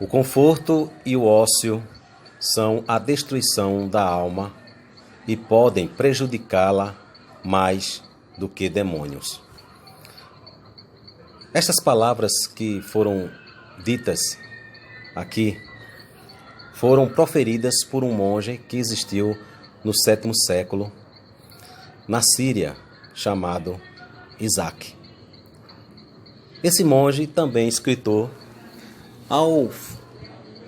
O conforto e o ócio são a destruição da alma e podem prejudicá-la mais do que demônios. Estas palavras que foram ditas aqui foram proferidas por um monge que existiu no 7º século na Síria, chamado Isaac. Esse monge, também escritor, ao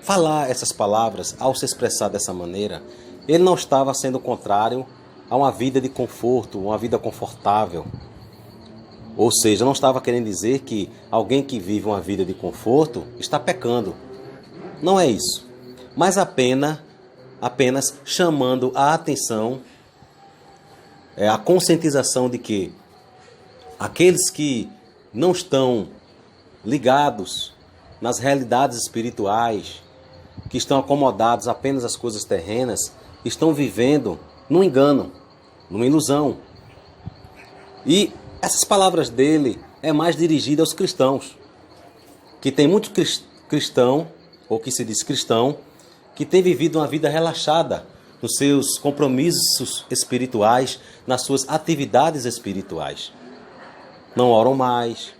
falar essas palavras, ao se expressar dessa maneira, ele não estava sendo contrário a uma vida de conforto, uma vida confortável. Ou seja, não estava querendo dizer que alguém que vive uma vida de conforto está pecando. Não é isso. Mas apenas chamando a atenção, a conscientização de que aqueles que não estão ligados nas realidades espirituais, que estão acomodados apenas às coisas terrenas, estão vivendo num engano, numa ilusão. E essas palavras dele é mais dirigida aos cristãos, que tem muito cristão, ou que se diz cristão, que tem vivido uma vida relaxada nos seus compromissos espirituais, nas suas atividades espirituais. Não oram mais,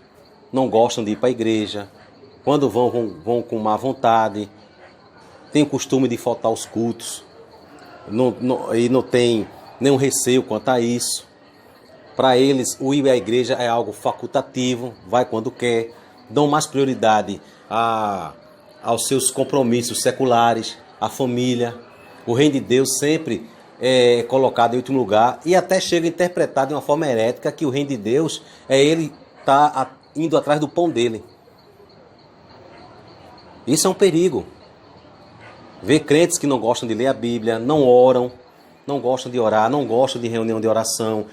não gostam de ir para a igreja, quando vão com má vontade, têm o costume de faltar aos cultos, e não tem nenhum receio quanto a isso. Para eles, o ir à igreja é algo facultativo, vai quando quer, dão mais prioridade aos seus compromissos seculares, à família. O reino de Deus sempre é colocado em último lugar e até chega a interpretar de uma forma herética que o reino de Deus é ele estar indo atrás do pão dele. Isso é um perigo. Ver crentes que não gostam de ler a Bíblia, não oram, não gostam de orar, não gostam de reunião de oração,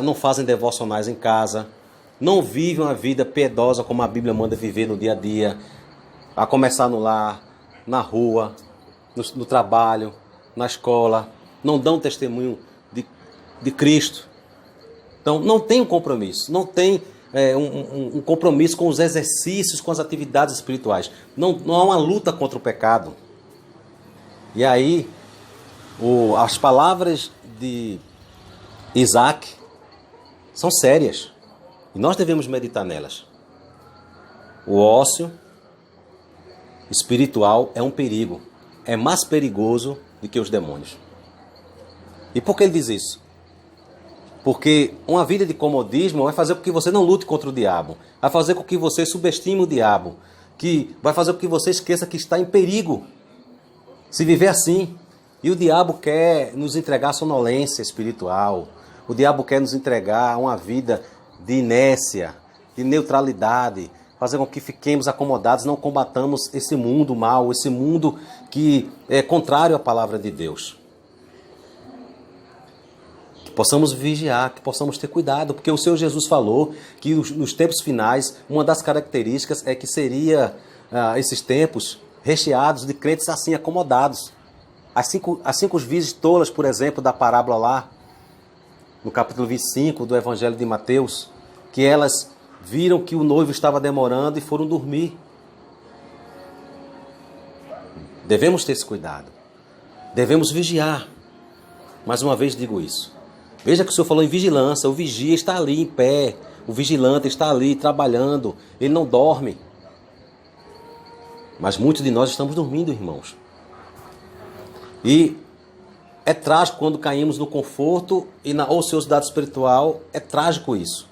não fazem devocionais em casa, não vivem uma vida piedosa como a Bíblia manda viver no dia a dia, a começar no lar, na rua, no trabalho, na escola, não dão testemunho de Cristo. Então não tem um compromisso, não tem um compromisso com os exercícios, com as atividades espirituais. Não há uma luta contra o pecado. E aí, as palavras de Isaac são sérias. E nós devemos meditar nelas. O ócio espiritual é um perigo. É mais perigoso do que os demônios. E por que ele diz isso? Porque uma vida de comodismo vai fazer com que você não lute contra o diabo. Vai fazer com que você subestime o diabo. Que vai fazer com que você esqueça que está em perigo se viver assim. E o diabo quer nos entregar sonolência espiritual. O diabo quer nos entregar uma vida de inércia, de neutralidade. Fazer com que fiquemos acomodados, não combatamos esse mundo mau, esse mundo que é contrário à palavra de Deus. Que possamos vigiar, que possamos ter cuidado, porque o Senhor Jesus falou que nos tempos finais, uma das características é que seria esses tempos recheados de crentes assim acomodados. As cinco virgens tolas, por exemplo, da parábola lá, no capítulo 25 do Evangelho de Mateus, que elas viram que o noivo estava demorando e foram dormir. Devemos ter esse cuidado. Devemos vigiar. Mais uma vez digo isso. Veja que o Senhor falou em vigilância. O vigia está ali em pé. O vigilante está ali trabalhando. Ele não dorme. Mas muitos de nós estamos dormindo, irmãos. E é trágico quando caímos no conforto e na ociosidade espiritual. É trágico isso.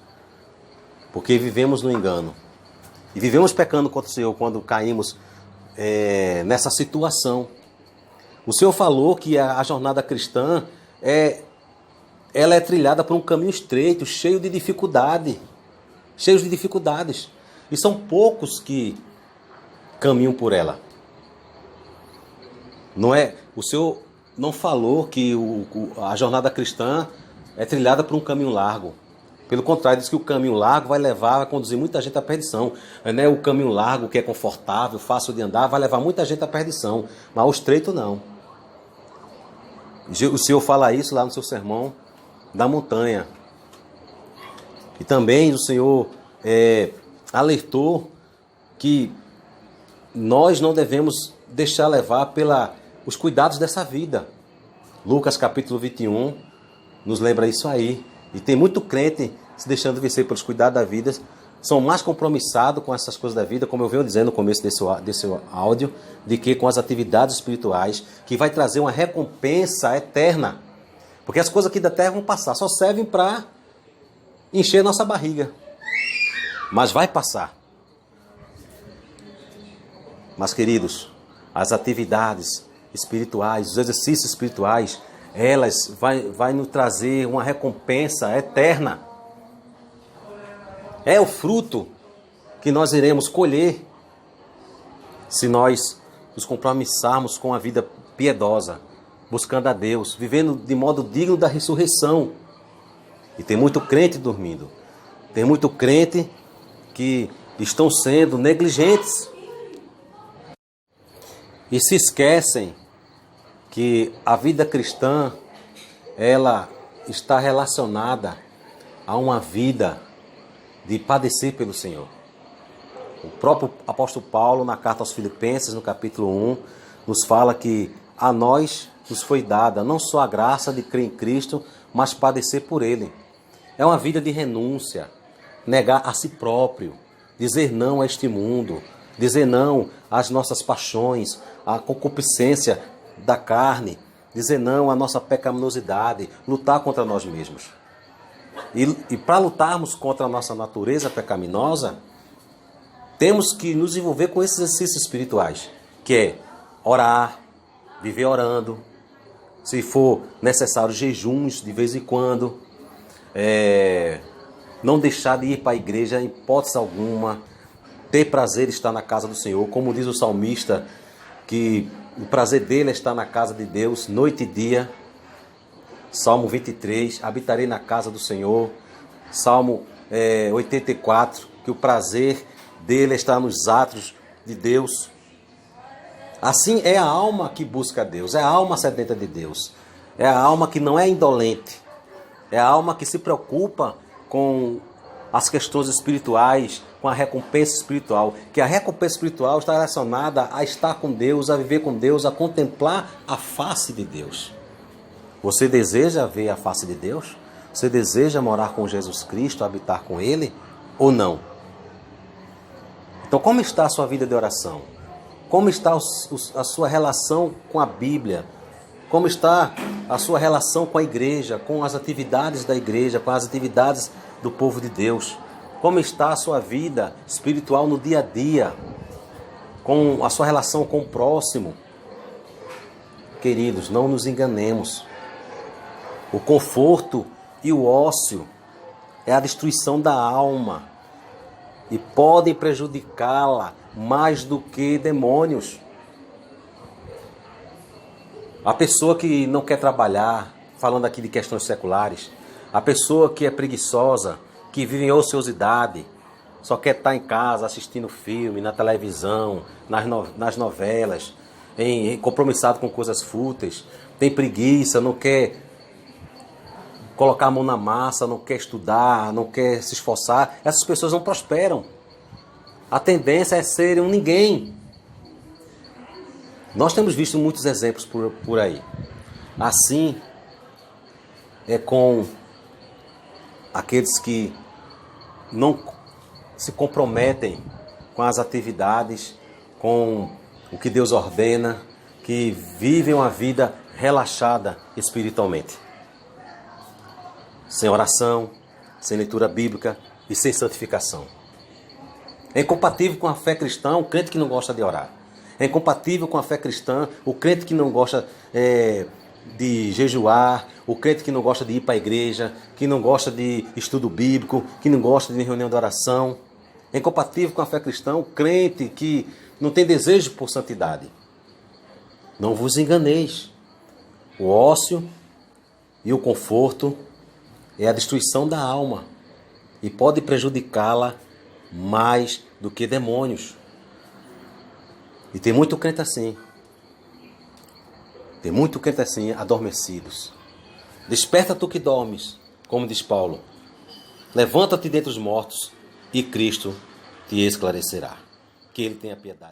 Porque vivemos no engano. E vivemos pecando contra o Senhor quando caímos nessa situação. O Senhor falou que a jornada cristã ela é trilhada por um caminho estreito, cheio de dificuldade. Cheios de dificuldades. E são poucos que caminham por ela. O Senhor não falou que a jornada cristã é trilhada por um caminho largo. Pelo contrário, diz que o caminho largo vai conduzir muita gente à perdição. O caminho largo, que é confortável, fácil de andar, vai levar muita gente à perdição. Mas o estreito não. O Senhor fala isso lá no seu sermão da montanha. E também o Senhor alertou que nós não devemos deixar levar pelos cuidados dessa vida. Lucas capítulo 21 nos lembra isso aí. E tem muito crente se deixando vencer pelos cuidados da vida, são mais compromissados com essas coisas da vida, como eu venho dizendo no começo desse áudio, de que com as atividades espirituais, que vai trazer uma recompensa eterna. Porque as coisas aqui da terra vão passar, só servem para encher nossa barriga. Mas vai passar. Mas, queridos, as atividades espirituais, os exercícios espirituais, elas vai nos trazer uma recompensa eterna. É o fruto que nós iremos colher se nós nos compromissarmos com a vida piedosa, buscando a Deus, vivendo de modo digno da ressurreição. E tem muito crente dormindo. Tem muito crente que estão sendo negligentes. E se esquecem que a vida cristã, ela está relacionada a uma vida de padecer pelo Senhor. O próprio apóstolo Paulo, na carta aos Filipenses, no capítulo 1, nos fala que a nós nos foi dada não só a graça de crer em Cristo, mas padecer por Ele. É uma vida de renúncia, negar a si próprio, dizer não a este mundo, dizer não às nossas paixões, à concupiscência da carne, dizer não à nossa pecaminosidade, lutar contra nós mesmos. E para lutarmos contra a nossa natureza pecaminosa, temos que nos envolver com esses exercícios espirituais, que é orar, viver orando, se for necessário jejuns de vez em quando, não deixar de ir para a igreja em hipótese alguma, ter prazer em estar na casa do Senhor, como diz o salmista, que o prazer dele é estar na casa de Deus, noite e dia. Salmo 23, habitarei na casa do Senhor. Salmo 84, que o prazer dele está nos atos de Deus. Assim é a alma que busca a Deus, é a alma sedenta de Deus. É a alma que não é indolente. É a alma que se preocupa com as questões espirituais, com a recompensa espiritual. Que a recompensa espiritual está relacionada a estar com Deus, a viver com Deus, a contemplar a face de Deus. Você deseja ver a face de Deus? Você deseja morar com Jesus Cristo, habitar com Ele? Ou não? Então, como está a sua vida de oração? Como está a sua relação com a Bíblia? Como está a sua relação com a igreja, com as atividades da igreja, com as atividades do povo de Deus? Como está a sua vida espiritual no dia a dia? Com a sua relação com o próximo? Queridos, não nos enganemos. O conforto e o ócio é a destruição da alma e podem prejudicá-la mais do que demônios. A pessoa que não quer trabalhar, falando aqui de questões seculares, a pessoa que é preguiçosa, que vive em ociosidade, só quer estar em casa assistindo filme, na televisão, nas novelas, compromissado com coisas fúteis, tem preguiça, não quer colocar a mão na massa, não quer estudar, não quer se esforçar, essas pessoas não prosperam. A tendência é serem um ninguém. Nós temos visto muitos exemplos por aí. Assim é com aqueles que não se comprometem com as atividades, com o que Deus ordena, que vivem uma vida relaxada espiritualmente. Sem oração, sem leitura bíblica e sem santificação. É incompatível com a fé cristã o crente que não gosta de orar. É incompatível com a fé cristã o crente que não gosta de jejuar, o crente que não gosta de ir para a igreja, que não gosta de estudo bíblico, que não gosta de reunião de oração. É incompatível com a fé cristã o crente que não tem desejo por santidade. Não vos enganeis. O ócio e o conforto é a destruição da alma e pode prejudicá-la mais do que demônios. E tem muito crente assim. Tem muito crente assim, adormecidos. Desperta tu que dormes, como diz Paulo. Levanta-te dentre os mortos e Cristo te esclarecerá. Que Ele tenha piedade.